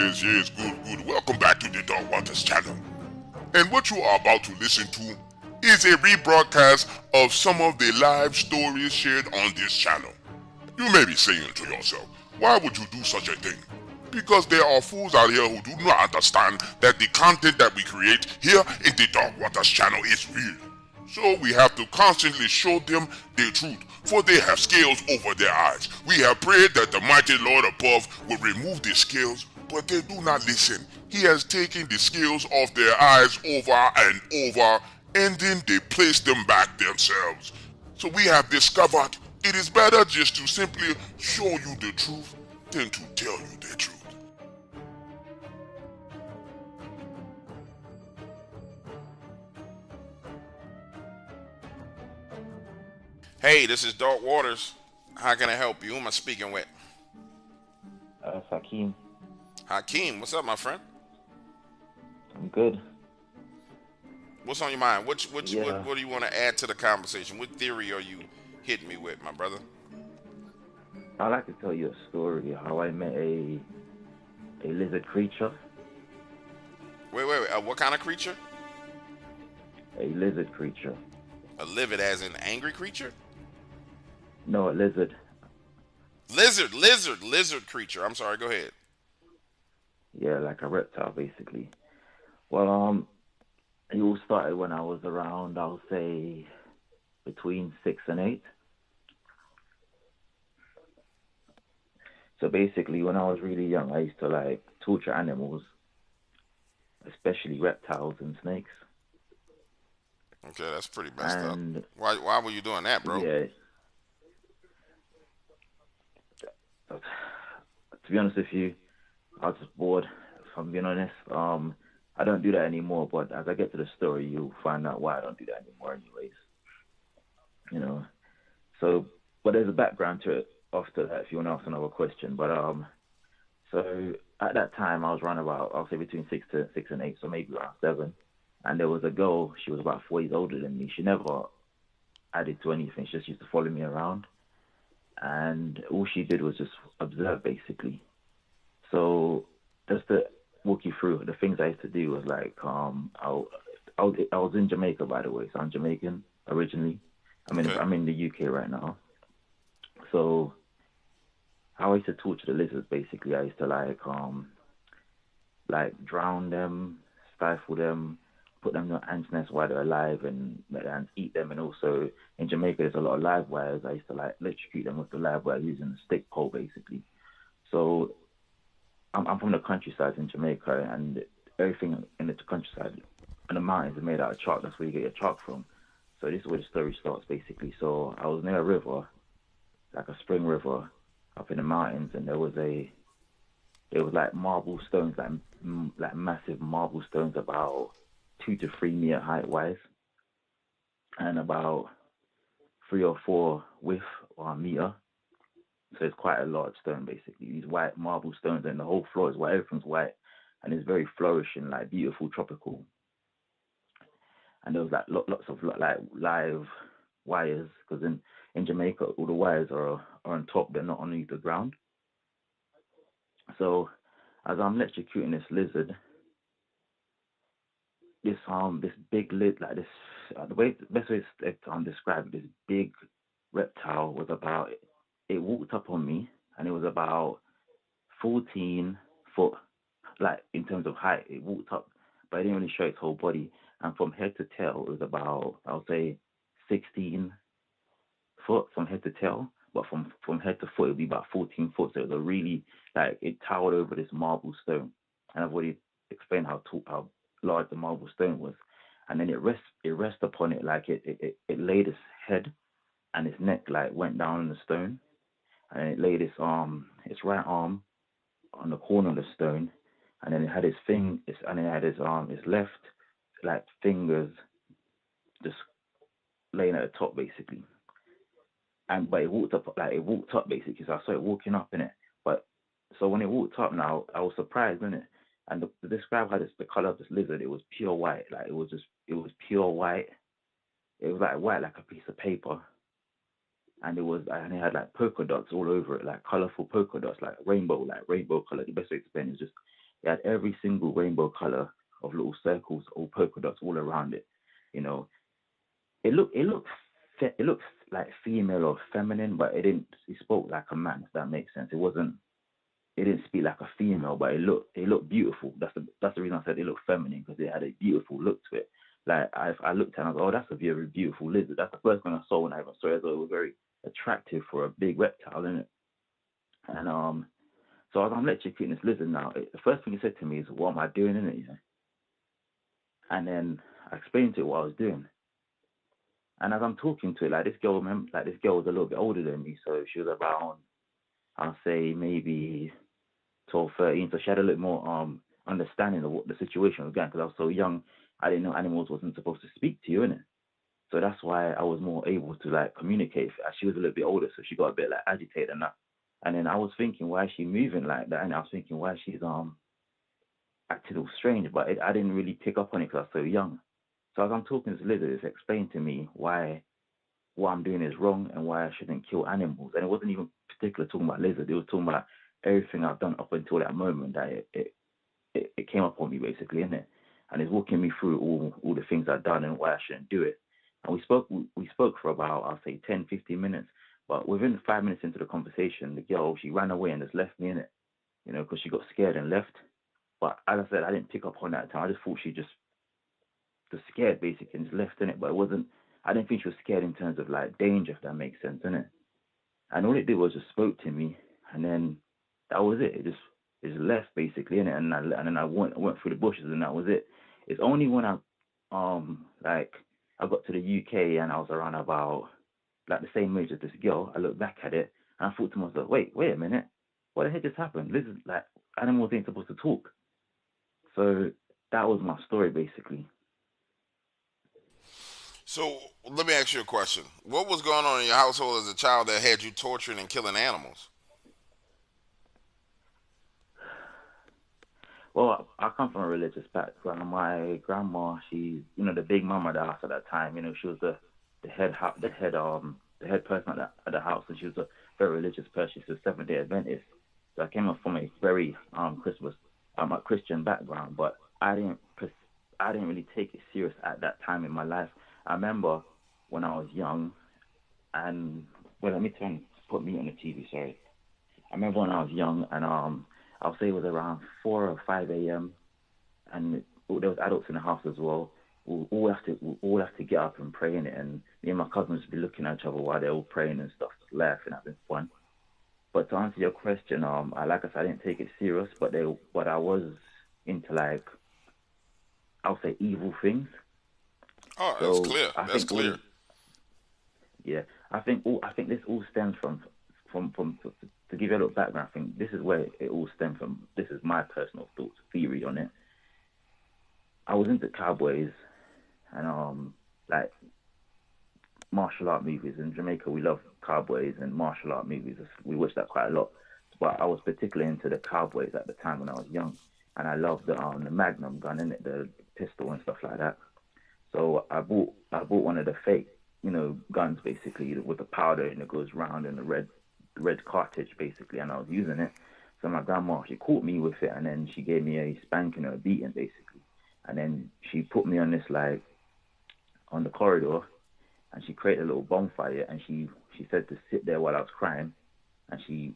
Yes, good. Welcome back to the Dog Waters channel. And what you are about to listen to is a rebroadcast of some of the live stories shared on this channel. You may be saying to yourself, why would you do such a thing? Because there are fools out here who do not understand that the content that we create here in the Dog Waters channel is real. So we have to constantly show them the truth, for they have scales over their eyes. We have prayed that the mighty Lord above will remove the scales, but they do not listen. He has taken the scales off their eyes over and over, and then they place them back themselves. So we have discovered it is better just to simply show you the truth than to tell you the truth. Hey, this is Dark Waters. How can I help you? Who am I speaking with? Hakeem. Hakeem, what's up, my friend? I'm good. What's on your mind? What Yeah. do you want to add to the conversation? What theory are you hitting me with, my brother? I'd like to tell you a story how I met a lizard creature. Wait. What kind of creature? A lizard creature. A livid as in angry creature? No, a lizard. Lizard creature. I'm sorry, go ahead. Yeah, like a reptile, basically. Well, it all started when I was around, I'll say, between 6 and 8. So basically, when I was really young, I used to like torture animals, especially reptiles and snakes. Okay, that's pretty messed up. And Why were you doing that, bro? yeah, to be honest with you, I was just bored. If I'm being honest, I don't do that anymore. But as I get to the story, you'll find out why I don't do that anymore, anyways. You know. So, but there's a background to it after that. If you want to ask another question, but so at that time I was around about, I'll say between 6 and 8, so maybe around 7. And there was a girl. She was about 4 years older than me. She never added to anything. She just used to follow me around, and all she did was just observe, basically. So just to walk you through the things I used to do was like I was in Jamaica, by the way, so I'm Jamaican originally. Okay. I'm in the UK right now. So how I used to torture the lizards, basically, I used to like drown them, stifle them, put them in an ant's nest while they're alive, and let the ants eat them. And also in Jamaica, there's a lot of live wires. I used to like electrocute them with the live wire using a stick pole, basically. So I'm from the countryside in Jamaica, and everything in the countryside and the mountains are made out of chalk. That's where you get your chalk from. So this is where the story starts, basically. So I was near a river, like a spring river, up in the mountains, and there was like marble stones, like massive marble stones, about 2 to 3 meter height wise, and about 3 or 4 width or a meter. So it's quite a large stone, basically. These white marble stones, and the whole floor is white. Everything's white, and it's very flourishing, like beautiful, tropical. And there was like lots of like live wires, because in Jamaica all the wires are on top. They're not underneath the ground. So as I'm electrocuting this lizard, this big lid, like this, the best way to describe it, this big reptile was about, it walked up on me, and it was about 14 foot, like in terms of height. It walked up, but it didn't really show its whole body. And from head to tail, it was about, I'll say, 16 foot from head to tail. But from head to foot, it would be about 14 foot. So it was a really, like, it towered over this marble stone. And I've already explained how large the marble stone was. And then it rests upon it, like it laid its head and its neck like went down in the stone, and it laid its right arm on the corner of the stone, and then it had and it had his left like fingers just laying at the top, basically. And but it walked up basically. So I saw it walking up in it. But so when it walked up, now I was surprised, in it. And to describe how the color of this lizard, it was pure white. Like it was pure white. It was like white, like a piece of paper. And it had like polka dots all over it, like colorful polka dots, like rainbow color. The best way to explain it is just It had every single rainbow color of little circles or polka dots all around it. You know, it looked like female or feminine, but it didn't. It spoke like a man. If that makes sense. It wasn't. It didn't speak like a female, but it looked beautiful. That's the reason I said it looked feminine, because it had a beautiful look to it. Like I looked at it and I was like, oh, that's a very beautiful lizard. That's the first thing I saw when I even saw it. I thought it was very attractive for a big reptile, isn't it? And so as I'm electrocuting this lizard now, the first thing he said to me is, "What am I doing in it?" You know? And then I explained to it what I was doing. And as I'm talking to it, like this girl was a little bit older than me, so she was around, I'll say maybe 12, 13. So she had a little more understanding of what the situation was going. Because I was so young, I didn't know animals wasn't supposed to speak to you, innit? So that's why I was more able to like communicate. She was a little bit older, so she got a bit like agitated and that. And then I was thinking, why is she moving like that? And I was thinking, why she's acting all strange. But I didn't really pick up on it because I was so young. So as I'm talking to this lizard, it's explained to me why what I'm doing is wrong and why I shouldn't kill animals. And it wasn't even particularly talking about lizard. It was talking about everything I've done up until that moment that it came up on me basically, innit? And it's walking me through all the things I've done and why I shouldn't do it. And we spoke for about, I'll say, 10, 15 minutes. But within 5 minutes into the conversation, the girl, she ran away and just left me in it, because she got scared and left. But as I said, I didn't pick up on that time. I just thought she just scared basically and just left in it. But it wasn't, I didn't think she was scared in terms of like danger, if that makes sense, innit? And all it did was just spoke to me, and then that was it. It just left basically, innit? And then I went through the bushes, and that was it. It's only when like I got to the UK and I was around about like the same age as this girl, I looked back at it and I thought to myself, wait a minute, what the heck just happened? This is like animals ain't supposed to talk. So that was my story basically. So let me ask you a question. What was going on in your household as a child that had you torturing and killing animals? Well, I come from a religious background. My grandma, she's the big mama at the house at that time. She was the head the head person at the house, and she was a very religious person. She's a Seventh Day Adventist. So I came up from a very a Christian background, but I didn't really take it serious at that time in my life. I remember when I was young, and well, let me put me on the TV. Sorry. I remember when I was young, and I'll say it was around 4 or 5 a.m. and there was adults in the house as well. We all have to get up and pray in it, and me and my cousins would be looking at each other while they're all praying and stuff, laughing, having fun. But to answer your question, like I said, I didn't take it serious, but I was into like, I'll say, evil things. Oh, that's So clear. I That's think clear. yeah, I think this all stems from to give you a little background. I think this is where it all stems from. This is my personal thoughts, theory on it. I was into cowboys and like martial art movies. In Jamaica, we love cowboys and martial art movies. We watch that quite a lot. But I was particularly into the cowboys at the time when I was young, and I loved the Magnum gun in it, the pistol and stuff like that. So I bought one of the fake, guns basically with the powder and it goes round and the red cartridge basically, and I was using it. So my grandma, she caught me with it, and then she gave me a spanking or a beating basically, and then she put me on this like on the corridor, and she created a little bonfire, and she said to sit there while I was crying, and she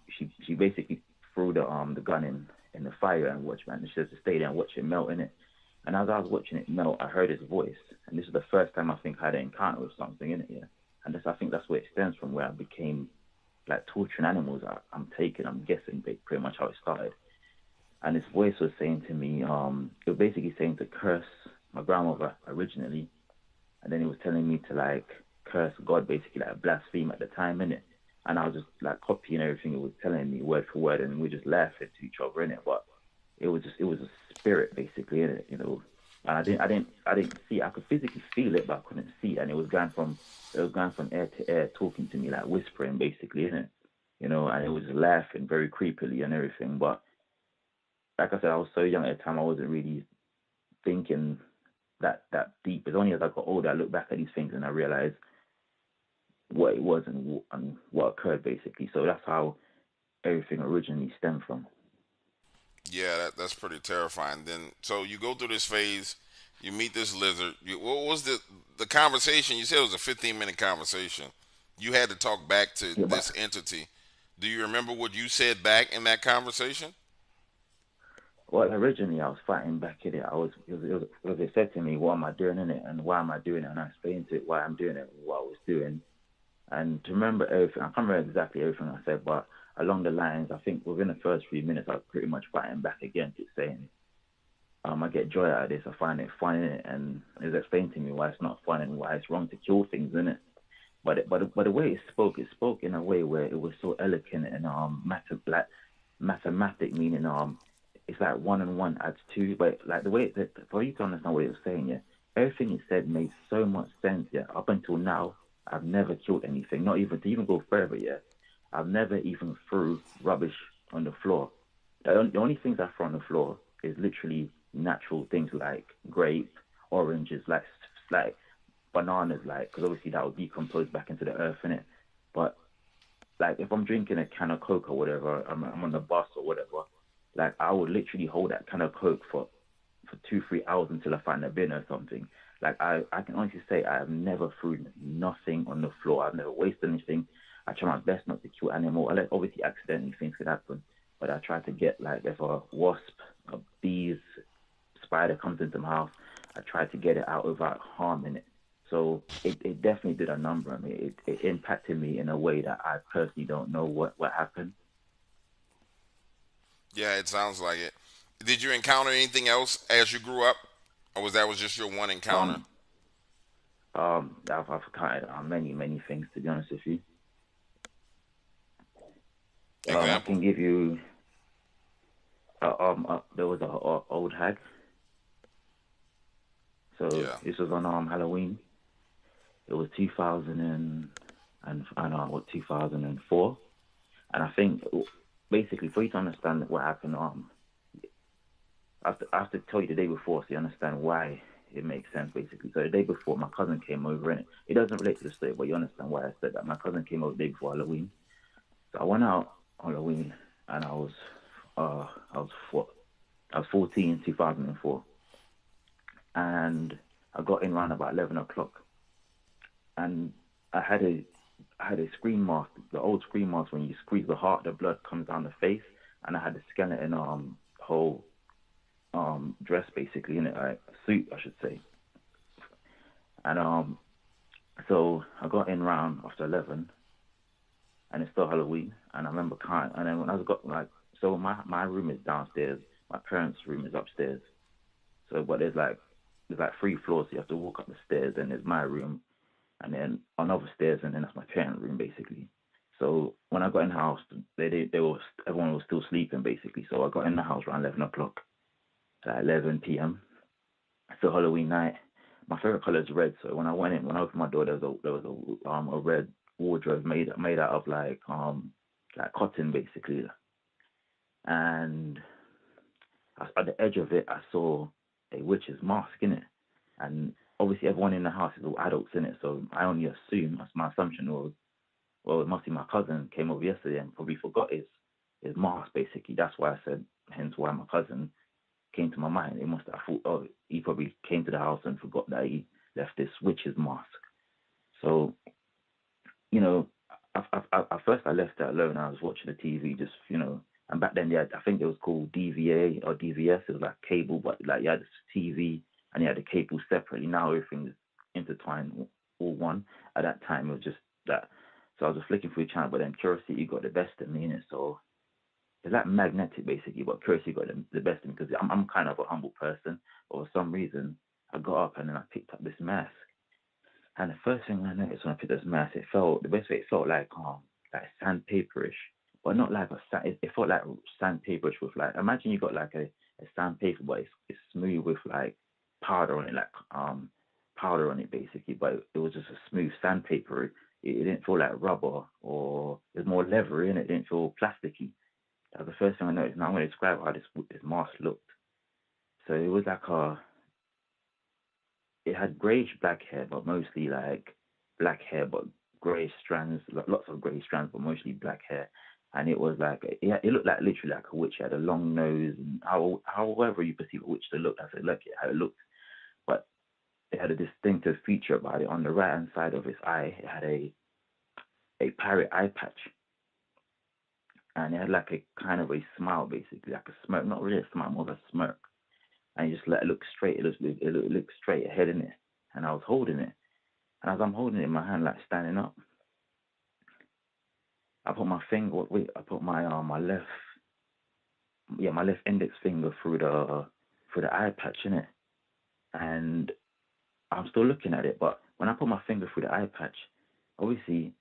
basically threw the gun in the fire and watch, man. And she said to stay there and watch it melt in it. And as I was watching it melt, I heard his voice, and this is the first time I think I had an encounter with something in it, yeah. And I think that's where it stems from, where I became like torturing animals. I'm guessing pretty much how it started. And this voice was saying to me, it was basically saying to curse my grandmother originally, and then it was telling me to like curse God, basically like blaspheme at the time, innit? And I was just like copying everything it was telling me word for word, and we just laughing to each other, innit? But it was a spirit basically, innit? And I didn't see it. I could physically feel it, but I couldn't see it. And it was going from air to air, talking to me, like whispering basically, innit? And it was laughing very creepily and everything. But like I said, I was so young at the time, I wasn't really thinking that deep. It's only as I got older I look back at these things and I realized what it was and what occurred basically. So that's how everything originally stemmed from. Yeah, that's pretty terrifying. Then, so you go through this phase, you meet this lizard. What was the conversation? You said it was a 15-minute conversation. You had to talk back to Yeah, but this entity. Do you remember what you said back in that conversation? well, originally I was fighting back in it. I was because it said to me, "What am I doing in it, and why am I doing it?" And I explained to it why I'm doing it, what I was doing, and to remember everything. I can't remember exactly everything I said, but along the lines, I think within the first few minutes, I was pretty much fighting back against it, saying, I get joy out of this. I find it fun in it, and it's explained to me why it's not fun and why it's wrong to kill things in it. But the way it spoke in a way where it was so elegant and mathematic, meaning it's like one and one adds two. But like the way for you to understand what it was saying, yeah, everything it said made so much sense. Yeah, up until now, I've never killed anything. Not even to even go further. Yeah, I've never even threw rubbish on the floor. The only things I throw on the floor is literally natural things like grape, oranges, like bananas, like because obviously that will decompose back into the earth in it. But like if I'm drinking a can of Coke or whatever, I'm on the bus or whatever, like I would literally hold that can of Coke for 2 3 hours until I find a bin or something. Like I can honestly say I have never thrown nothing on the floor. I've never wasted anything. I try my best not to kill animal. Unless obviously accidentally things could happen, but I try to get like if a wasp, a bees, spider comes into my house, I try to get it out without harming it. So it definitely did a number on me. It impacted me in a way that I personally don't know what happened. Yeah, it sounds like it. Did you encounter anything else as you grew up, or was just your one encounter? Um, I've encountered many things to be honest with you. I Example? can give you. There was a old hag. So Yeah. this was on Halloween. It was 2000 and I know what 2004, and I think basically for you to understand what happened, I have to tell you the day before so you understand why it makes sense basically. So the day before, my cousin came over, and it doesn't relate to the story, but you understand why I said that. My cousin came over the day before Halloween, so I went out on Halloween, and uh, I was four, I was 14, 2004, and I got in around about 11 o'clock, and I had a I had a screen mask, the old screen mask when you squeeze the heart, the blood comes down the face, and I had the skeleton whole dress basically in it, like a suit I should say. And so I got in round after 11, and it's still Halloween, and I remember kind. And then when I got like, so my room is downstairs, my parents' room is upstairs. So but there's like 3 floors, so you have to walk up the stairs, and there's my room, and then another stairs, and then that's my parent room basically. So when I got in the house, they were everyone was still sleeping basically. So I got in the house around 11 o'clock, at 11 p.m. So Halloween night. My favorite color is red. So when I opened my door, there was a red wardrobe made out of like cotton basically, and at the edge of it, I saw a witch's mask in it, and obviously everyone in the house is all adults in it. So I only assume, that's my assumption was, well, it must be my cousin came over yesterday and probably forgot his mask basically. That's why I said, hence why my cousin came to my mind. It must have, I thought, oh, he probably came to the house and forgot that he left this witch's mask. So, you know, at first I left it alone. I was watching the TV, just, and back then, I think it was called DVA or DVS. It was like cable, but like you had this TV and you had the cable separately. Now everything's intertwined, all one. At that time, it was just that. So I was just flicking through the channel, but then curiosity got the best of me in it. So it's like magnetic basically, but curiosity got the best of me because I'm kind of a humble person, but for some reason I got up and then I picked up this mask. And the first thing I noticed when I picked this mask, it felt the best way. It felt like sandpaperish, but not like a sand. It felt like sandpaperish with like, imagine you got like a sandpaper, but it's smooth with like powder on it, like powder on it basically. But it was just a smooth sandpaper. It didn't feel like rubber, or it was more leathery and it didn't feel plasticky. That was the first thing I noticed. Now I'm going to describe how this mask looked. So it was like it had grayish black hair, but mostly like black hair, but grey strands, lots of grey strands, but mostly black hair. and it was like, yeah, it looked like literally like a witch. It had a long nose, and however you perceive a witch to look, that's exactly how it looked. But it had a distinctive feature about it. On the right hand side of its eye, it had a parrot eye patch, and it had like a kind of a smile, basically like a smirk, not really a smile, more of a smirk. And you just let it look straight. It looked straight ahead in it, and I was holding it, and as I'm holding it in my hand, like standing up, I put my finger. Wait, I put my left, my left index finger through the eye patch in it, and I'm still looking at it. But when I put my finger through the eye patch, obviously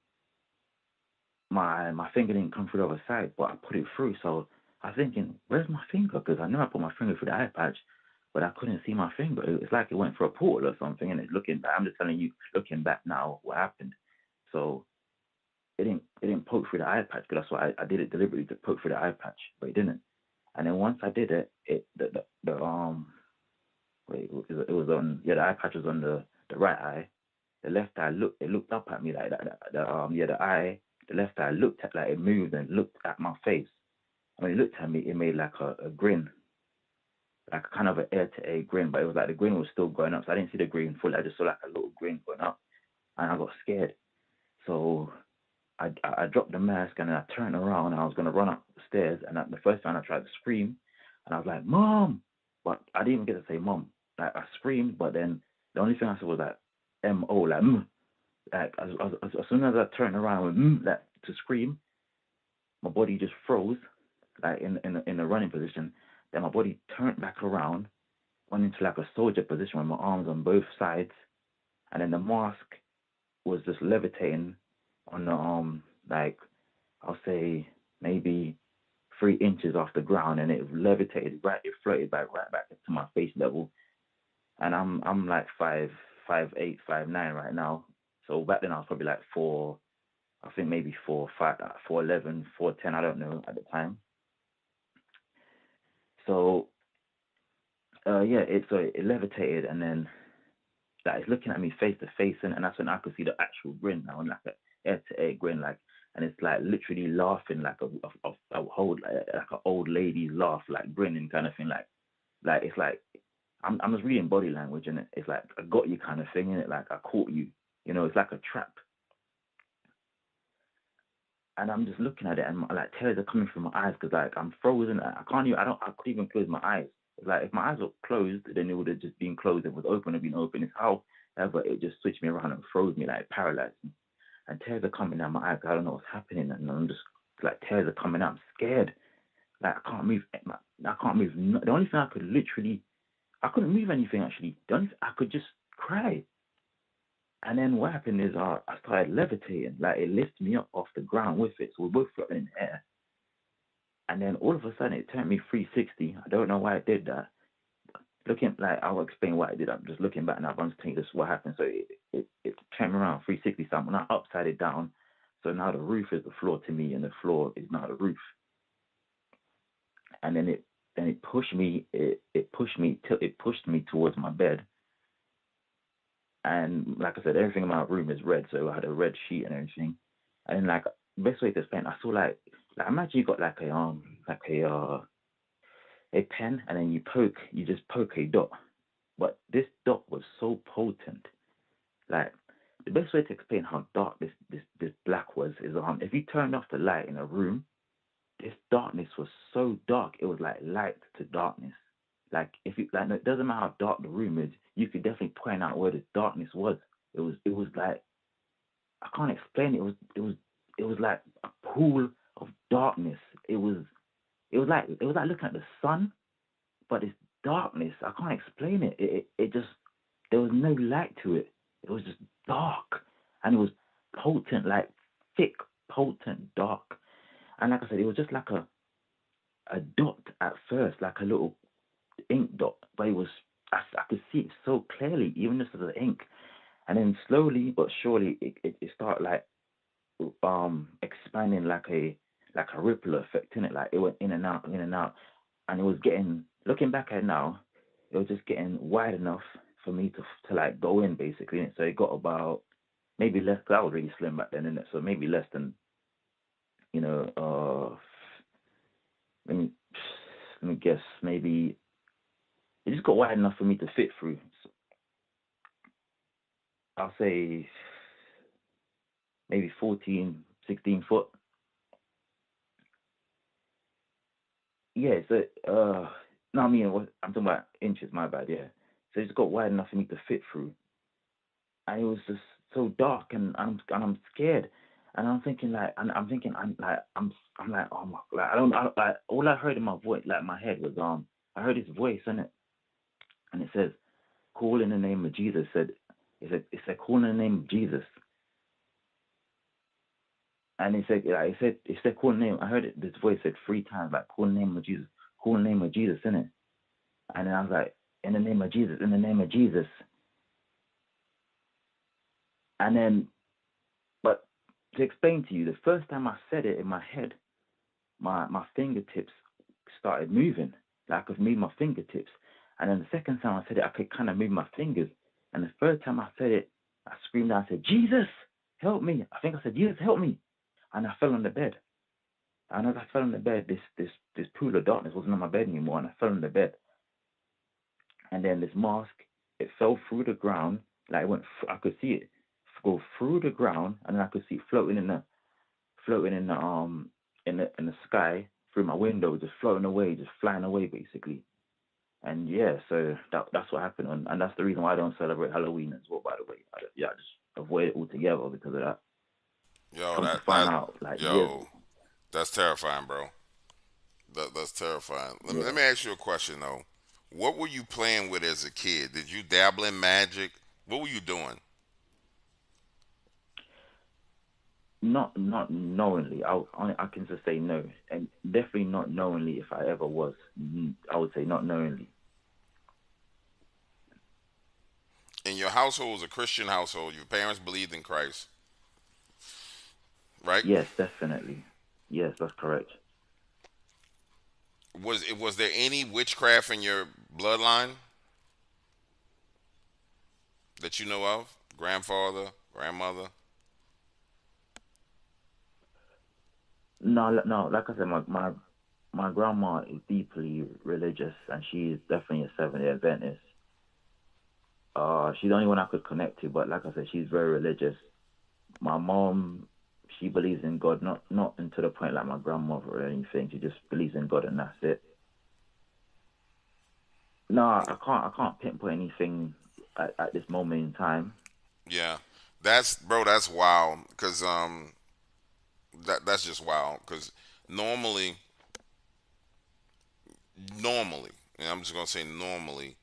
my finger didn't come through the other side, but I put it through. So I was thinking, where's my finger? Because I know I put my finger through the eye patch, but I couldn't see my finger. It's like it went for a portal or something. And it's looking back. I'm just telling you, looking back now, what happened. So it didn't poke through the eye patch, because that's why I did it deliberately, to poke through the eye patch, but it didn't. And then once I did it, it was on, the eye patch was on the right eye. The left eye looked up at me like that. The left eye looked at, like, it moved and looked at my face. And when it looked at me, it made like a grin, like kind of an ear to ear grin, but it was like the grin was still going up. So I didn't see the grin fully. I just saw like a little grin going up, and I got scared. So I dropped the mask, and then I turned around, and I was gonna run up the stairs. And the first time I tried to scream, and I was like, "Mom!" But I didn't even get to say "Mom." Like, I screamed, but then the only thing I said was like "M-O," like "M." Like, as soon as I turned around with "M," like, to scream, my body just froze, like in a running position. Then my body turned back around, went into like a soldier position with my arms on both sides, and then the mask was just levitating on the like, I'll say maybe 3 inches off the ground, and it levitated it floated back right back to my face level. And I'm like 5'8", 5'9" right now. So back then I was probably like I think maybe 4'5", 4'11", 4'10", I don't know at the time. So it levitated, and then like it's looking at me face to face, and that's when I could see the actual grin now, and like a ear to ear grin, like, and it's like literally laughing like a whole like an old lady laugh, like grinning kind of thing, like it's like I'm just reading body language, and it's like I got you kind of thing in it, like I caught you, it's like a trap. And I'm just looking at it, and like tears are coming from my eyes, because like I'm frozen. I couldn't even close my eyes. Like, if my eyes were closed, then it would have just been closed. If it was open, it would have been open. It's however it just switched me around and froze me, like paralyzed me. And tears are coming down my eyes. I don't know what's happening, and I'm just like, tears are coming out. I'm scared. Like, I can't move. I can't move. The only thing I couldn't move anything actually. I could just cry. And then what happened is I started levitating. Like, it lifted me up off the ground with it. So we're both floating in the air. And then all of a sudden it turned me 360. I don't know why it did that. I'll explain why I did. I'm just looking back now. I'm just telling you this what happened. So it turned me around 360. So I'm now upside it down. So now the roof is the floor to me, and the floor is now the roof. And then it pushed me. It pushed me towards my bed. And like I said, everything in my room is red. So I had a red sheet and everything. And then, like, best way to explain, I saw like imagine you got like a pen, and then you just poke a dot. But this dot was so potent. Like, the best way to explain how dark this black was is, if you turned off the light in a room, this darkness was so dark, it was like light to darkness. Like, if you like, no, it doesn't matter how dark the room is, you could definitely point out where the darkness was. It was like, I can't explain it. It was like a pool of darkness. It was like looking at the sun, but it's darkness. I can't explain it. It just, there was no light to it. It was just dark, and it was potent, like thick, potent, dark. And like I said, it was just like a dot at first, like a little ink dot, but I could see it so clearly, even just as an ink. And then slowly but surely, it started like expanding like a ripple effect in it. Like, it went in and out, and it was getting, looking back at it now, it was just getting wide enough for me to like go in, basically. So it got about maybe less, because I was really slim back then, innit? So maybe less than You know, let me guess, maybe it just got wide enough for me to fit through. So I'll say maybe 14, 16 foot. Yeah, so no, I mean I'm talking about inches. My bad. Yeah, so it just got wide enough for me to fit through, and it was just so dark, and I'm scared, and I'm thinking like, and I'm thinking I'm like, oh my, like like all I heard in my voice, like my head was I heard his voice in it, and it says, call in the name of Jesus. It said call in the name of Jesus, and it said call in the name. I heard it. This voice said 3 times, like call in the name of Jesus, call in the name of Jesus in it, and then I was like, in the name of Jesus, in the name of Jesus, and then, but to explain to you, the first time I said it in my head, my fingertips started moving. Like I could move my fingertips. And then the second time I said it, I could kind of move my fingers. And the third time I said it, I screamed out, I said, Jesus, help me. I think I said, Jesus, help me. And I fell on the bed. And as I fell on the bed, this pool of darkness wasn't on my bed anymore. And I fell on the bed. And then this mask, it fell through the ground. Like I could see it go through the ground, and then I could see it floating in the in the sky through my window, just floating away, just flying away, basically. And yeah, so that's what happened, and that's the reason why I don't celebrate Halloween as well. By the way, I just avoid it altogether because of that. Yo, Come to that find that out, like years. yo, that's terrifying, bro. That's terrifying. Let Yeah, me ask you a question though. What were you playing with as a kid? Did you dabble in magic? What were you doing? not knowingly. I can just say no, and definitely not knowingly. If I ever was, I would say not knowingly. And your household was a Christian household. Your parents believed in Christ, right? Yes, definitely. Yes, that's correct. Was there any witchcraft in your bloodline that you know of? Grandfather, grandmother? No, no. Like I said, my grandma is deeply religious, and she is definitely a Seventh Day Adventist. She's the only one I could connect to, but like I said, she's very religious. My mom, she believes in God, not into the point like my grandmother or anything. She just believes in God, and that's it. No, I can't pinpoint anything at this moment in time. Yeah, that's bro. That's wild. Cause that's just wild. Cause normally, normally, and I'm just gonna say normally,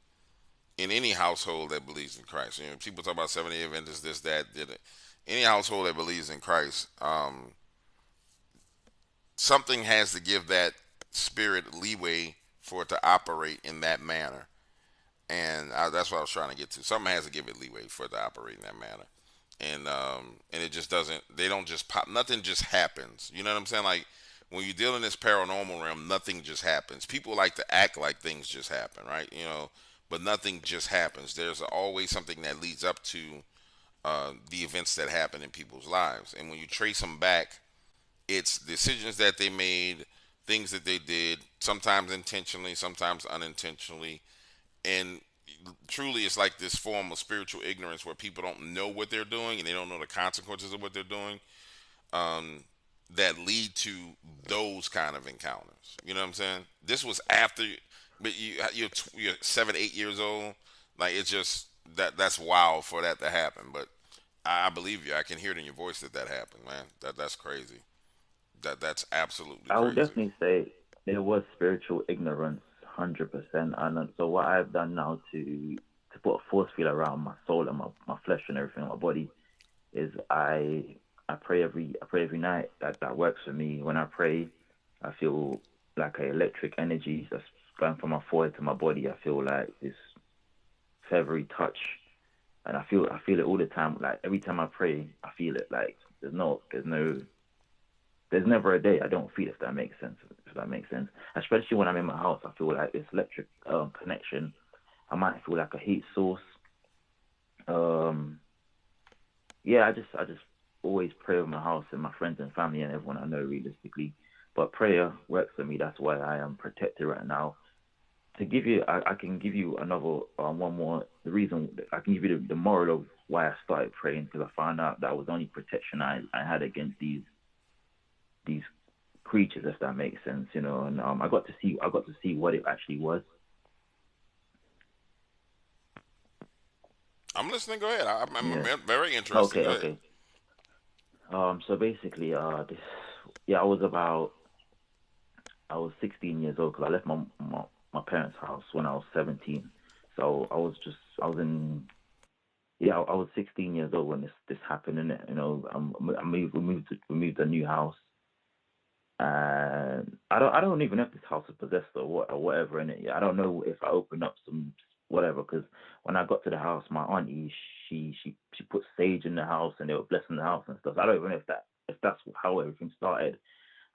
in any household that believes in Christ, people talk about 70 Adventists, this, that, did it. Any household that believes in Christ, something has to give that spirit leeway for it to operate in that manner. And that's what I was trying to get to. Something has to give it leeway for it to operate in that manner. And it just doesn't. They don't just pop. Nothing just happens. You know what I'm saying? Like when you deal in this paranormal realm, nothing just happens. People like to act like things just happen, right? But nothing just happens. There's always something that leads up to the events that happen in people's lives. And when you trace them back, it's decisions that they made, things that they did, sometimes intentionally, sometimes unintentionally, and truly it's like this form of spiritual ignorance where people don't know what they're doing and they don't know the consequences of what they're doing, um, that lead to those kind of encounters. You know what I'm saying? This was after, but you're 7, 8 years old. Like it's just that's wild for that to happen. But I believe you. I can hear it in your voice that happened, man. That's crazy. That's absolutely I would crazy. definitely say there was spiritual ignorance, 100%. And so what I've done now to put a force field around my soul and my flesh and everything, my body, is I pray every night. That works for me. When I pray, I feel like a electric energy that's going from my forehead to my body. I feel like this feathery touch, and I feel it all the time. Like every time I pray, I feel it. Like there's never a day I don't feel it, if that makes sense. If that makes sense. Especially when I'm in my house, I feel like this electric connection. I might feel like a heat source. Um, yeah, I just always pray over my house and my friends and family and everyone I know realistically. But prayer works for me. That's why I am protected right now. To give you, I can give you another one more. The reason I can give you the moral of why I started praying, because I found out that was the only protection I had against these creatures, if that makes sense, you know. And I got to see what it actually was. I'm listening. Go ahead. I'm Yeah. very interested. Okay. Go ahead. Okay. So basically, yeah, I was 16 years old because I left my parents' house when I was 17. So I was in, yeah, I was 16 years old when this happened, and you know, we moved to a new house, and I don't even know if this house is possessed or whatever in it. Yeah, I don't know if I opened up some whatever, because when I got to the house, my auntie she put sage in the house and they were blessing the house and stuff. I don't even know if that's how everything started.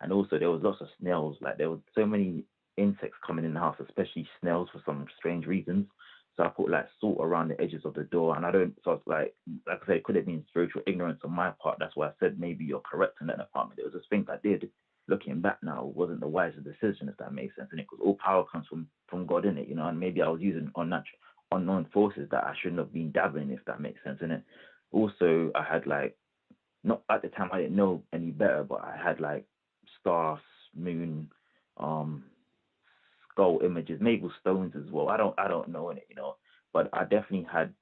And also there was lots of snails. Like there was so many insects coming in the house, especially snails for some strange reasons. So I put like salt around the edges of the door, and I don't. So it's like I said, it could have been spiritual ignorance on my part. That's why I said maybe you're correct in that department. It was just things I did. Looking back now, wasn't the wisest decision, if that makes sense. And it because all power comes from God in it, you know. And maybe I was using unknown forces that I shouldn't have been dabbling, if that makes sense in it. Also, I had like not at the time I didn't know any better, but I had like stars, moon, um, skull images, maybe stones as well. I don't know in it, you know, but I definitely had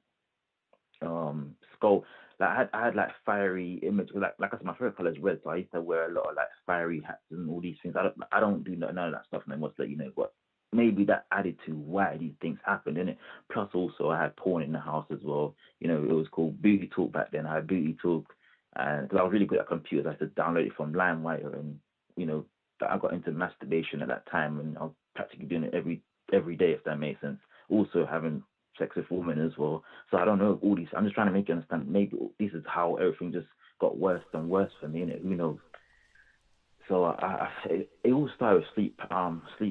skull. Like I had like fiery images. Like I said, my favorite color is red, so I used to wear a lot of like fiery hats and all these things. I don't do none of that stuff no more. To let you know, but maybe that added to why these things happened in it. Plus, also I had porn in the house as well. You know, it was called Booty Talk back then. I had Booty Talk, and because I was really good at computers, I used to download it from LimeWire, and you know, I got into masturbation at that time, and I was practically doing it every day, if that makes sense. Also having sex with women as well. So I don't know all these. I'm just trying to make you understand. Maybe this is how everything just got worse and worse for me, and who knows. So it all started with sleep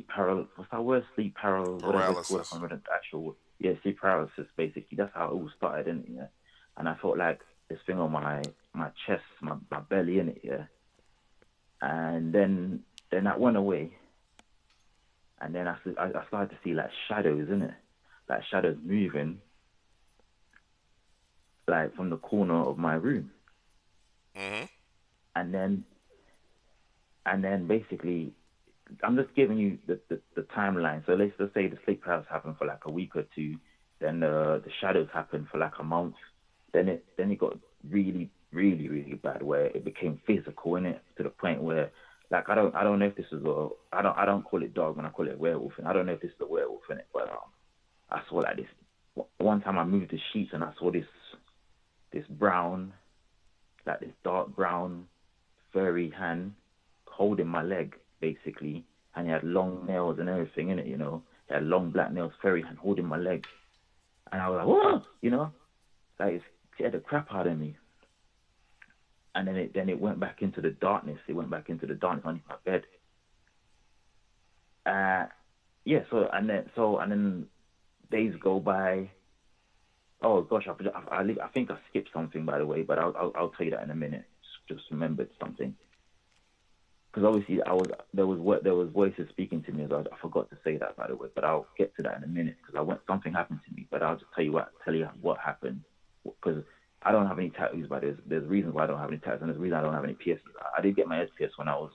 paralysis. What's that word? Sleep paralysis, whatever it's called. I Paralysis. can't remember the actual word. Yeah, sleep paralysis. Basically, that's how it all started, in it. Yeah, and I felt like this thing on my chest, my belly, in it. Yeah, and then that went away, and then I started to see like shadows in it, like shadows moving, like from the corner of my room, Mm-hmm. and then basically I'm just giving you the timeline. So let's just say the sleep paralysis happened for like a week or two, then the shadows happened for like a month, then it got really really really bad where it became physical in it to the point where like I don't know if this is a I don't call it dog when I call it werewolf, and I don't know if this is a werewolf in it, but I saw like this one time I moved the sheets and I saw this brown, like this dark brown furry hand holding my leg basically, and he had long nails and everything in it, you know. He had long black nails, furry hand holding my leg, and I was like, whoa, you know, like it scared the crap out of me. And then it went back into the darkness. It went back into the darkness underneath my bed. Uh, yeah. So and then days go by. Oh gosh, I think I skipped something by the way, but I'll tell you that in a minute. Just remembered something. Because obviously there was voices speaking to me as I forgot to say that by the way, but I'll get to that in a minute because something happened to me, but I'll just tell you what happened because I don't have any tattoos, but there's reasons why I don't have any tattoos, and there's a reason I don't have any piercings. I did get my head pierced when I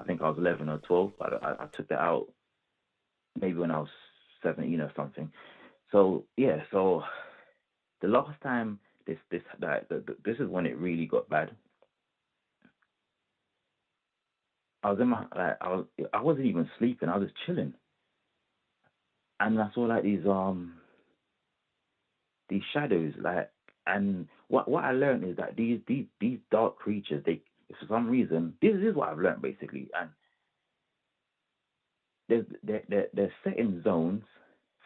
think I was 11 or 12, but I took that out maybe when I was 17 or something. So yeah, so the last time this is when it really got bad. I was in my like I wasn't even sleeping. I was just chilling, and I saw like these shadows like. And what I learned is that these dark creatures, they for some reason, this is what I've learned basically, and they're set in zones.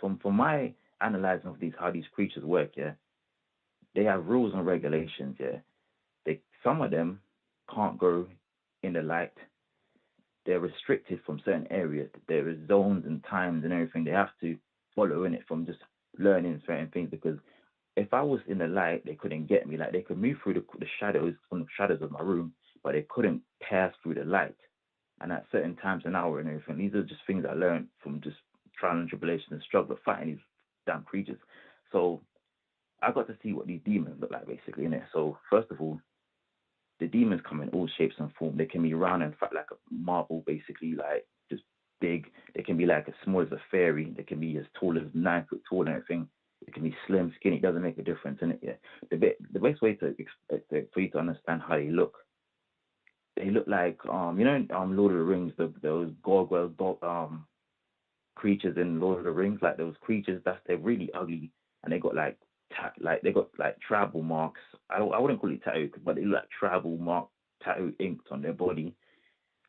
From my analyzing of these how these creatures work, yeah, they have rules and regulations, yeah. They some of them can't go in the light. They're restricted from certain areas. There is zones and times and everything they have to follow in it from just learning certain things because if if I was in the light, they couldn't get me. Like they could move through the shadows from the shadows of my room, but they couldn't pass through the light. And at certain times an hour and everything. These are just things I learned from just trial and tribulation and struggle of fighting these damn creatures. So I got to see what these demons look like basically in it. So first of all, the demons come in all shapes and form. They can be round and fat like a marble, basically, like just big. They can be like as small as a fairy. They can be as tall as 9 foot tall and everything. It can be slim, skinny. It doesn't make a difference in it. Yeah. The best way for you to understand how they look like Lord of the Rings, those gargoyle creatures in Lord of the Rings, like those creatures. They're really ugly, and they got like tribal marks. I wouldn't call it tattoo, but they look like tribal mark tattoo inked on their body.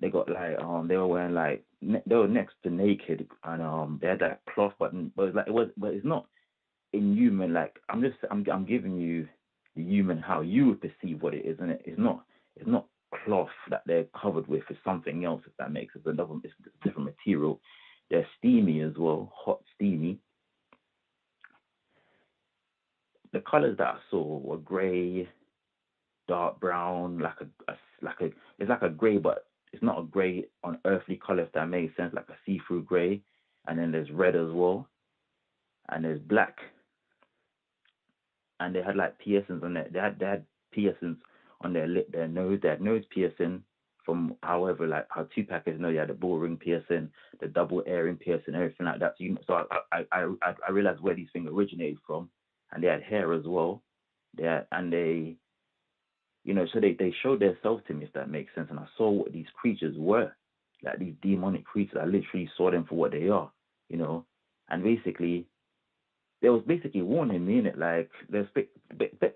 They got like they were wearing like they were next to naked, and they had that cloth button, but it's not inhuman. Like I'm giving you the human how you would perceive what it is, and it's not cloth that they're covered with. It's something else, if that makes sense. It's a different material. They're steamy as well, hot, steamy. The colors that I saw were grey, dark brown, it's like a grey, but it's not a grey on earthly color, if that makes sense, like a see-through grey. And then there's red as well, and there's black. And they had like piercings on it. They had piercings on their lip, their nose. They had nose piercing from however, like how Tupac is. They had the bull ring piercing, the double earring piercing, everything like that. So I realized where these things originated from. And they had hair as well. They showed themselves to me, if that makes sense. And I saw what these creatures were, like these demonic creatures. I literally saw them for what they are, And basically, they was basically warning me in it, like they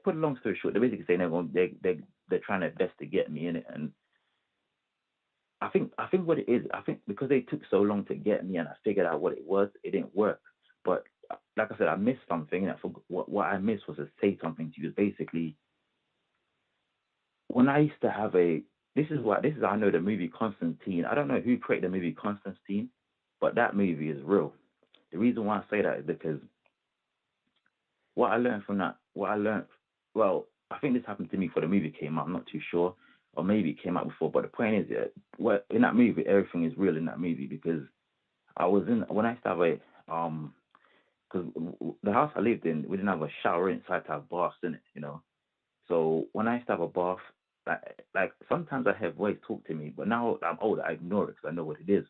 put a long story short. They're basically saying they're trying their best to get me in it. And I think what it is, because they took so long to get me, and I figured out what it was, it didn't work. But like I said, I missed something, and what I missed was to say something to you. Basically, when I used to have this is how I know the movie Constantine. I don't know who created the movie Constantine, but that movie is real. The reason why I say that is because what I learned from that, well, I think this happened to me before the movie came out. I'm not too sure, or maybe it came out before. But the point is, in that movie, everything is real in that movie, because when I used to have because the house I lived in, we didn't have a shower inside to have baths in it, So when I used to have a bath, like sometimes I have voice talk to me, but now I'm older, I ignore it because I know what it is.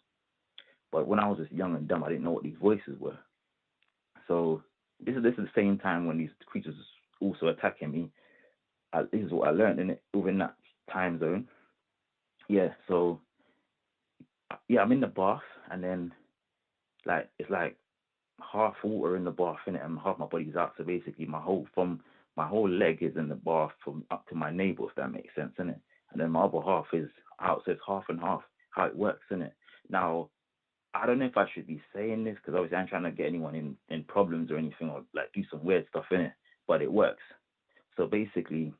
But when I was just young and dumb, I didn't know what these voices were. So this is the same time when these creatures also attacking me. This is what I learned within that time zone. Yeah, so yeah, I'm in the bath, and then it's like half water in the bath in it, and half my body's out. So basically, my whole leg is in the bath from up to my navel, if that makes sense, innit? And then my other half is out, so it's half and half how it works, innit? Now, I don't know if I should be saying this, because obviously I'm trying to get anyone in problems or anything, or like do some weird stuff in it, but it works. So basically,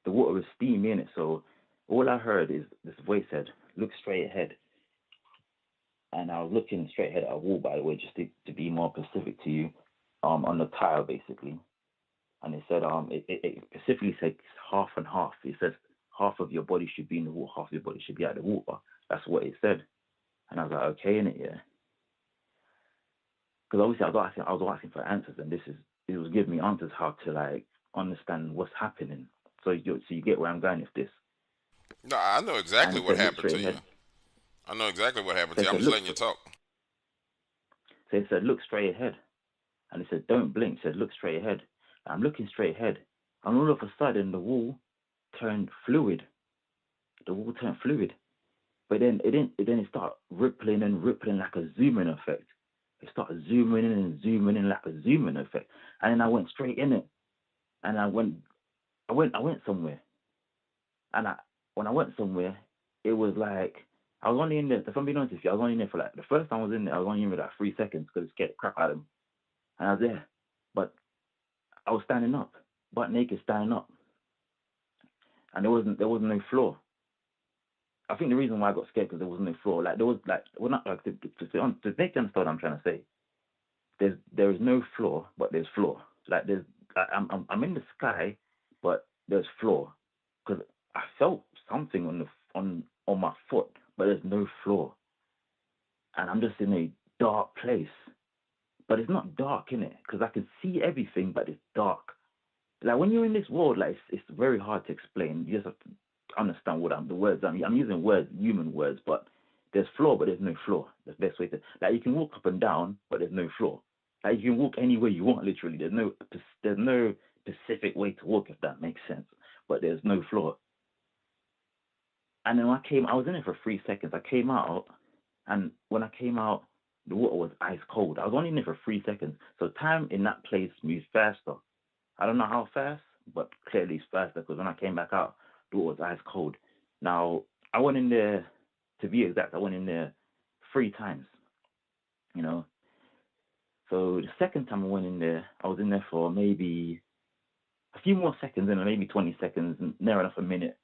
the water was steamy in it, so all I heard is this voice said, "Look straight ahead." And I was looking straight ahead at a wall, by the way, just to be more specific to you, on the tile, basically. And it said, it specifically said half and half. It says half of your body should be in the water, half of your body should be out of the water. That's what it said. And I was like, okay, innit, yeah. Because obviously I was asking for answers, and it was giving me answers how to like understand what's happening. So you get where I'm going with this. No, I know And exactly it what said, look happened straight to you. ahead. I know exactly what happened So to you. it I'm said, just letting you look. talk. So it said, look straight ahead. And it said, don't blink. It said, look straight ahead. And I'm looking straight ahead. And all of a sudden, the wall turned fluid. The wall turned fluid. But then it started rippling and rippling like a zoom-in effect. It started zooming in and zooming in like a zoom-in effect. And then I went straight in it. And I went somewhere. And when I went somewhere, it was like, I was only in there, if I'm being honest with you, I was only in there for like, the first time I was in there, I was only in there for like 3 seconds because it scared the crap out of me. And I was there. But I was standing up, butt naked, standing up. And there wasn't no floor. I think the reason why I got scared because there wasn't no floor. Like there was like, well, not like to make you understand what I'm trying to say. There is no floor, but there's floor. Like I'm in the sky, but there's floor because I felt something on my foot, but there's no floor, and I'm just in a dark place. But it's not dark in it because I can see everything, but it's dark. Like when you're in this world, like it's very hard to explain. You just have to understand what the words. I'm using words, human words, but there's floor, but there's no floor. That's the best way to. Like you can walk up and down, but there's no floor. Like you can walk anywhere you want, literally. There's no specific way to walk, if that makes sense. But there's no floor. And then I was in it for 3 seconds. I came out, and when I came out, the water was ice cold. I was only in it for 3 seconds, so time in that place moves faster. I don't know how fast, but clearly it's faster because when I came back out, the water was ice cold. Now I went in there, to be exact, I went in there 3 times. You know, so the second time I went in there, I was in there for maybe a few more seconds, and maybe 20 seconds, near enough a minute.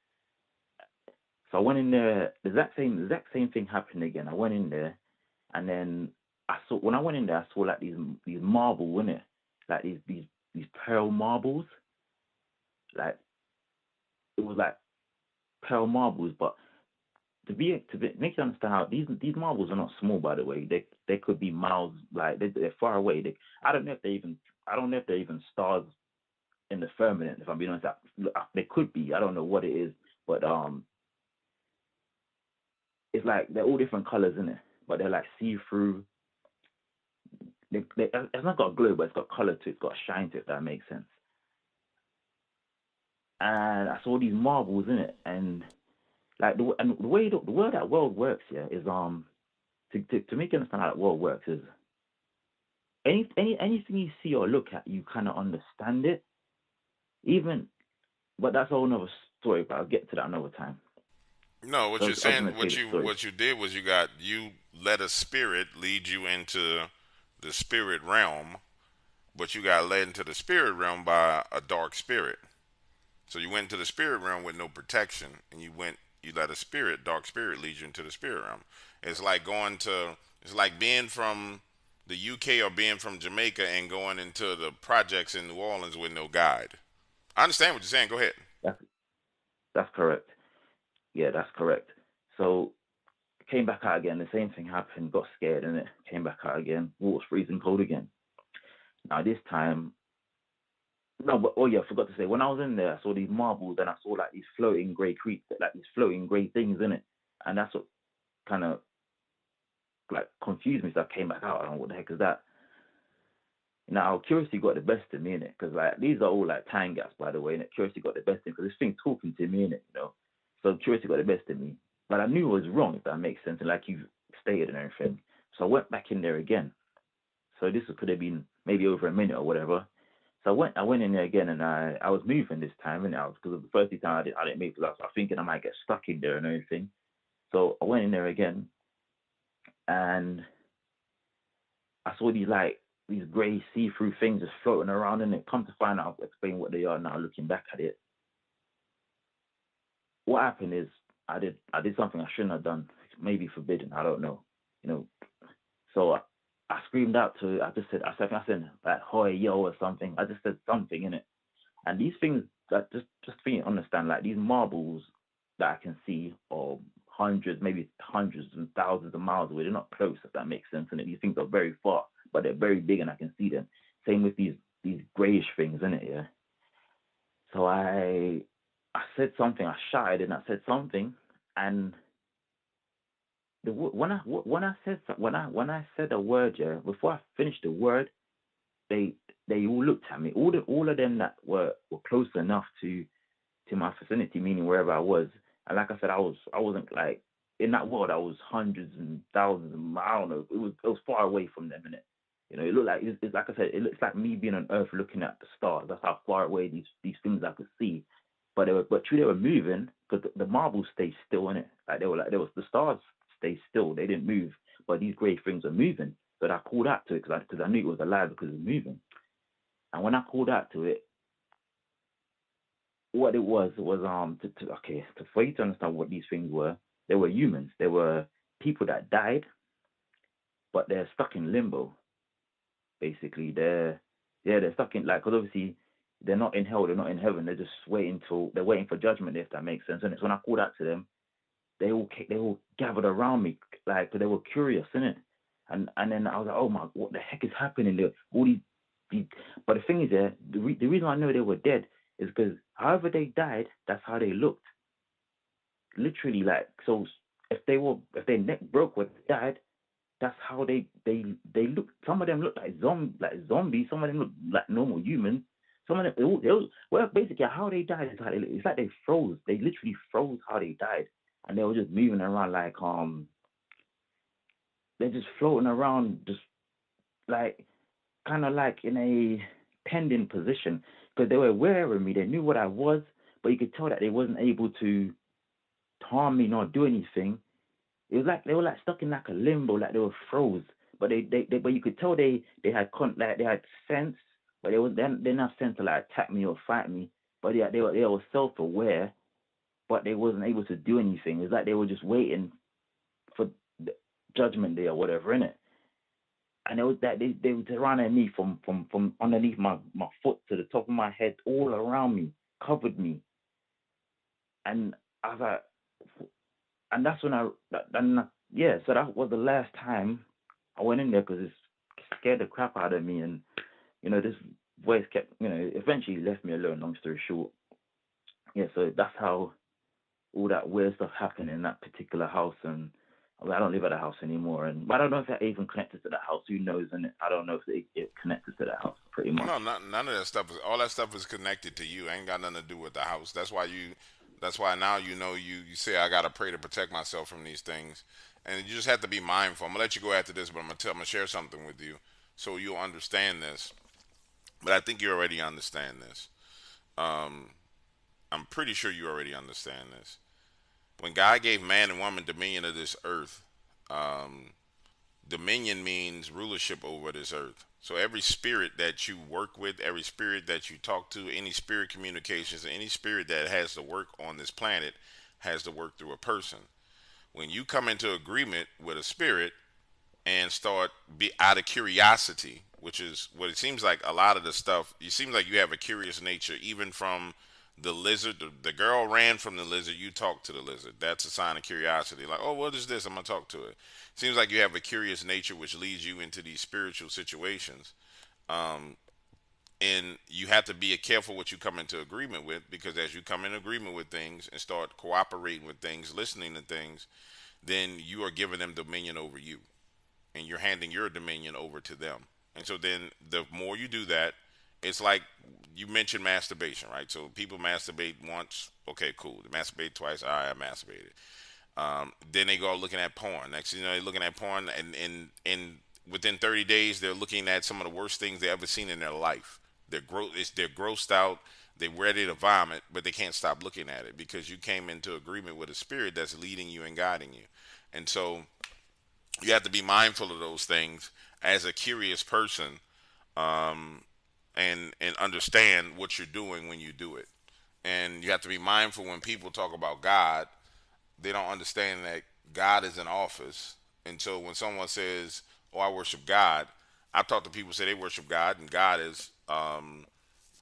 So I went in there, the exact same thing happened again. I went in there, and then when I went in there, I saw like these marble in it, like these pearl marbles, like it was like pearl marbles, but make you understand how these marbles are not small, by the way. They could be miles, like they're far away. I don't know if they're even stars in the firmament. If I'm being honest, they could be. I don't know what it is, but it's like they're all different colors in it, but they're like see through. It's not got a glow, but it's got color to it. It's got a shine to it. If that makes sense. And I saw these marbles in it, and like the way that world works, yeah, is to make you understand how that world works is anything you see or look at, you kind of understand it. Even, but that's a whole another story. But I'll get to that another time. No, what So you're I was saying, gonna say the story. what you did was you let a spirit lead you into the spirit realm, but you got led into the spirit realm by a dark spirit. So you went into the spirit realm with no protection, and you let dark spirit lead you into the spirit realm. It's like being from the UK or being from Jamaica and going into the projects in New Orleans with no guide. I understand what you're saying. Go ahead. That's that's correct. Yeah, that's correct. So came back out again. The same thing happened. Got scared and it came back out again. Water's freezing cold again. Now this time, no, but oh yeah, I forgot to say. When I was in there, I saw these marbles and I saw like these floating grey creatures, like these floating grey things in it, and that's what kind of like confused me. So I came back out. I don't know what the heck is that. Now curiosity got the best of me in it because like these are all like time gaps, by the way. And curiosity got the best of me because this thing talking to me in it, you know. So curiosity got the best of me, but I knew it was wrong, if that makes sense. And like you stated and everything, so I went back in there again. So this could have been maybe over a minute or whatever. So I went in there again, and I was moving this time, and because the first time I didn't move, because I was thinking I might get stuck in there and everything. So I went in there again, and I saw these grey see-through things just floating around, and it come to find out, I'll explain what they are now. Looking back at it, what happened is I did something I shouldn't have done, maybe forbidden, I don't know, you know. So I screamed out to, I said like "Hoy yo" or something. I just said something in it, and these things that just for you to understand, like these marbles that I can see are hundreds, maybe hundreds and thousands of miles away. They're not close, if that makes sense. And these things are very far, but they're very big, and I can see them. Same with these grayish things in it, yeah. So I said something. I shouted and I said something, and when I said a word, yeah, before I finished the word, they all looked at me. All of them that were close enough to my vicinity, meaning wherever I was. And like I said, I wasn't like in that world. I was hundreds and thousands of miles. I don't know. It was far away from them, innit? You know, it looked like it's like I said. It looks like me being on Earth looking at the stars. That's how far away these things I could see. But they were moving because the marbles stayed still in it. The stars stayed still. They didn't move, but these grey things are moving. But I called out to it because I knew it was alive because it was moving. And when I called out to it, what it was for you to understand what these things were. They were humans. They were people that died, but they're stuck in limbo. Basically, Yeah, they're stuck in like, because obviously they're not in hell, they're not in heaven. They're waiting for judgment, if that makes sense. And it's when I called out to them, they all gathered around me, like 'cause they were curious, innit? And then I was like, oh my, what the heck is happening? All these, but the thing is, yeah, the reason I know they were dead is because however they died, that's how they looked. Literally, like, so if their neck broke when they died, that's how they look. Some of them look like zombies. Some of them look like normal humans. Some of them, well, basically how they died is how they look. It's like they froze. They literally froze how they died, and they were just moving around like they're just floating around, just like kind of like in a pending position because they were aware of me. They knew what I was, but you could tell that they wasn't able to harm me nor do anything. It was like they were like stuck in like a limbo, like they were froze. But but you could tell they had like they had sense, but they didn't have sense to like attack me or fight me. But they were self aware, but they wasn't able to do anything. It's like they were just waiting for the judgment day or whatever in it. And it was that they were surrounding me from underneath my foot to the top of my head, all around me, covered me. And I was like, and that's when yeah, so that was the last time I went in there because it scared the crap out of me. And this voice kept, eventually left me alone. Long story short, yeah. So that's how all that weird stuff happened in that particular house. And I don't live at the house anymore. And but I don't know if that even connected to that house. Who knows? And I don't know if it connected to that house pretty much. No, none of that stuff is. All that stuff is connected to you. Ain't got nothing to do with the house. That's why you. That's why now you say I gotta pray to protect myself from these things, and you just have to be mindful. I'm gonna let you go after this, but I'm gonna share something with you so you'll understand this. But I think you already understand this. Um, I'm pretty sure you already understand this. When God gave man and woman dominion of this earth, um, dominion means rulership over this earth. So every spirit that you work with, every spirit that you talk to, any spirit communications, any spirit that has to work on this planet has to work through a person. When you come into agreement with a spirit and start be out of curiosity, which is what it seems like a lot of the stuff, it seems like you have a curious nature even from the lizard. The girl ran from the lizard, you talk to the lizard. That's a sign of curiosity, like, oh, what is this, I'm gonna talk to it. Seems like you have a curious nature which leads you into these spiritual situations. And you have to be careful what you come into agreement with, because as you come in agreement with things and start cooperating with things, listening to things, then you are giving them dominion over you, and you're handing your dominion over to them. And so then the more you do that, it's like you mentioned masturbation, right? So people masturbate once, okay, cool. They masturbate twice, all right, I masturbated. Then they go looking at porn. Next thing you know, they're looking at porn, and within 30 days, they're looking at some of the worst things they've ever seen in their life. They're grossed out. They're ready to vomit, but they can't stop looking at it because you came into agreement with a spirit that's leading you and guiding you. And so you have to be mindful of those things as a curious person, um, and understand what you're doing when you do it. And you have to be mindful when people talk about God, they don't understand that God is in office. And so when someone says, "Oh, I worship God," I've talked to people who say they worship God, and God is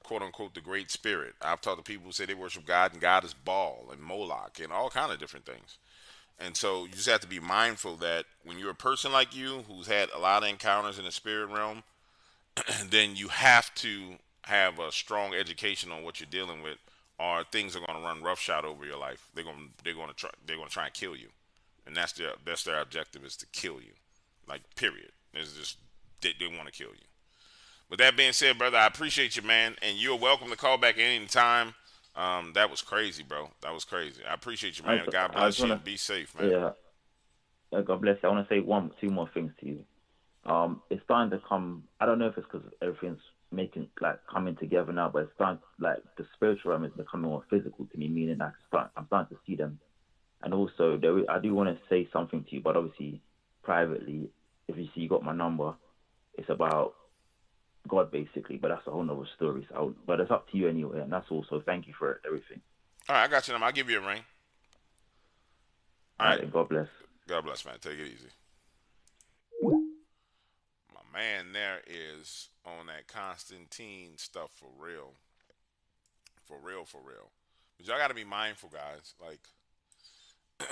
quote unquote the Great Spirit. I've talked to people who say they worship God, and God is Baal and Moloch and all kind of different things. And so you just have to be mindful that when you're a person like you who's had a lot of encounters in the spirit realm, then you have to have a strong education on what you're dealing with, or things are going to run roughshod over your life. They're going to try and kill you, and that's their objective, is to kill you, like, period. It's just they want to kill you. With that being said, brother, I appreciate you, man, and you're welcome to call back any time. That was crazy, bro. That was crazy. I appreciate you, I man. just, God I just bless you wanna and be safe, man. yeah, God bless you. I want to say two more things to you. It's starting to come. I don't know if it's because everything's making like coming together now, but it's starting like the spiritual realm is becoming more physical to me. Meaning I'm starting to see them, and also I do want to say something to you, but obviously privately. If you see you got my number, it's about God basically, but that's a whole nother story. But it's up to you anyway, and that's also thank you for everything. All right, I got you. I'll give you a ring. All All right, right. then God bless. God bless, man. Take it easy. My man, there is on that Constantine stuff for real, for real, for real. But y'all got to be mindful, guys. Like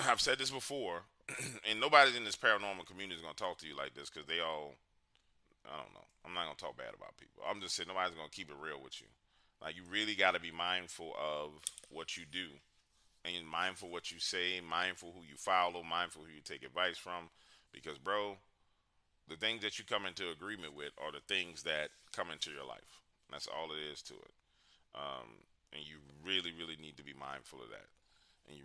I've said this before, and nobody in this paranormal community is gonna talk to you like this because they all, I don't know. I'm not gonna talk bad about people. I'm just saying nobody's gonna keep it real with you. Like you really got to be mindful of what you do, and mindful what you say, mindful who you follow, mindful who you take advice from, because bro, the things that you come into agreement with are the things that come into your life. That's all it is to it. And you really, really need to be mindful of that. And you